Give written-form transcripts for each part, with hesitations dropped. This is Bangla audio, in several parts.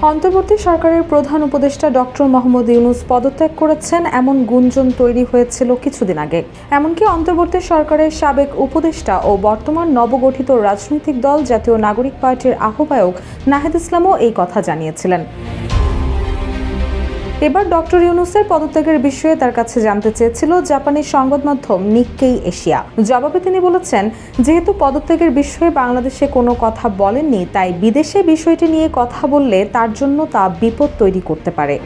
অন্তর্বর্তী সরকারের প্রধান উপদেষ্টা ডক্টর মোহাম্মদ ইউনূস পদত্যাগ করেছেন এমন গুঞ্জন তৈরি হয়েছিল কিছুদিন আগে। এমনকি অন্তর্বর্তী সরকারের সাবেক উপদেষ্টা ও বর্তমান নবগঠিত রাজনৈতিক দল জাতীয় নাগরিক পার্টির আহ্বায়ক নাহিদ ইসলামও এই কথা জানিয়েছিলেন। এবার ডক্টর ইউনূসের পদত্যাগের বিষয়ে তার কাছে জানতে চেয়েছিল জাপানি সংবাদ মাধ্যম নিক্কেই এশিয়া। জবাবে তিনি বলেছেন, যেহেতু পদত্যাগের বিষয়ে বাংলাদেশে কোনো কথা বলেননি, তাই বিদেশে বিষয়টি নিয়ে কথা বললে তার জন্য তা বিপদ তৈরি করতে পারে।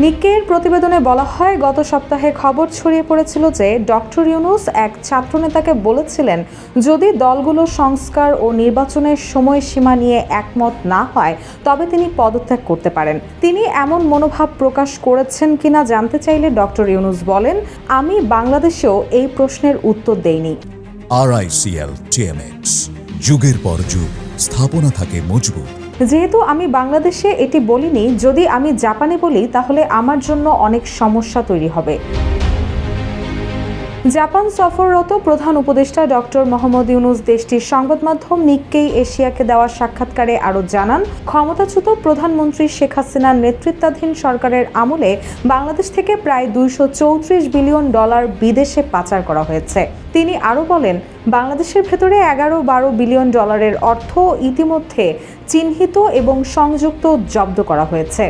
নিক্কেইয়ের প্রতিবেদনে বলা হয়, গত সপ্তাহে খবর ছড়িয়ে পড়েছিল যে ডক্টর ইউনূস এক ছাত্রনেতাকে বলেছিলেন, যদি দলগুলো সংস্কার ও নির্বাচনের সময়সীমা নিয়ে একমত না হয় তবে তিনি পদত্যাগ করতে পারেন। তিনি এমন মনোভাব প্রকাশ করেছেন কিনা জানতে চাইলে ডক্টর ইউনূস বলেন, আমি বাংলাদেশেও এই প্রশ্নের উত্তর দেইনি। RICL TMX, যুগের পর যুগ স্থাপনা থাকে মজবুত। যেহেতু আমি বাংলাদেশে এটি বলিনি, যদি আমি জাপানে বলি তাহলে আমার জন্য অনেক সমস্যা তৈরি হবে। জাপান সফররত প্রধান উপদেষ্টা ডক্টর মোহাম্মদ ইউনূস দেশটির সংবাদ মাধ্যম নিক্কেই এশিয়াকে দেওয়া সাক্ষাৎকারে আরও জানান, ক্ষমতাচ্যুত প্রধানমন্ত্রী শেখ হাসিনার নেতৃত্বাধীন সরকারের আমলে বাংলাদেশ থেকে প্রায় $234 বিলিয়ন বিদেশে পাচার করা হয়েছে। তিনি আরও বলেন, বাংলাদেশের ভেতরে 11-12 বিলিয়ন ডলারের অর্থ ইতিমধ্যে চিহ্নিত এবং সংযুক্ত জব্দ করা হয়েছে।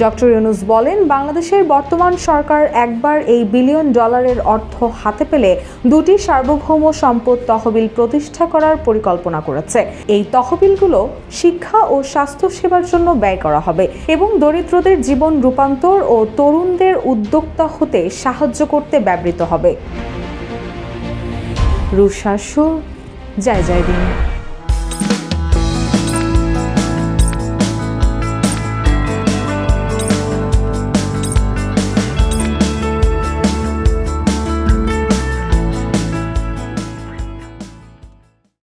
ডক্টর ইউনূস বলেন, বাংলাদেশের বর্তমান সরকার একবার এই বিলিয়ন ডলারের অর্থ হাতে পেলে দুটি সার্বভৌম সম্পদ তহবিল প্রতিষ্ঠা করার পরিকল্পনা করেছে। এই তহবিলগুলো শিক্ষা ও স্বাস্থ্য সেবার জন্য ব্যয় করা হবে এবং দরিদ্রদের জীবন রূপান্তর ও তরুণদের উদ্যোক্তা হতে সাহায্য করতে ব্যবহৃত হবে। রুশাসু, জয় জয় দিন।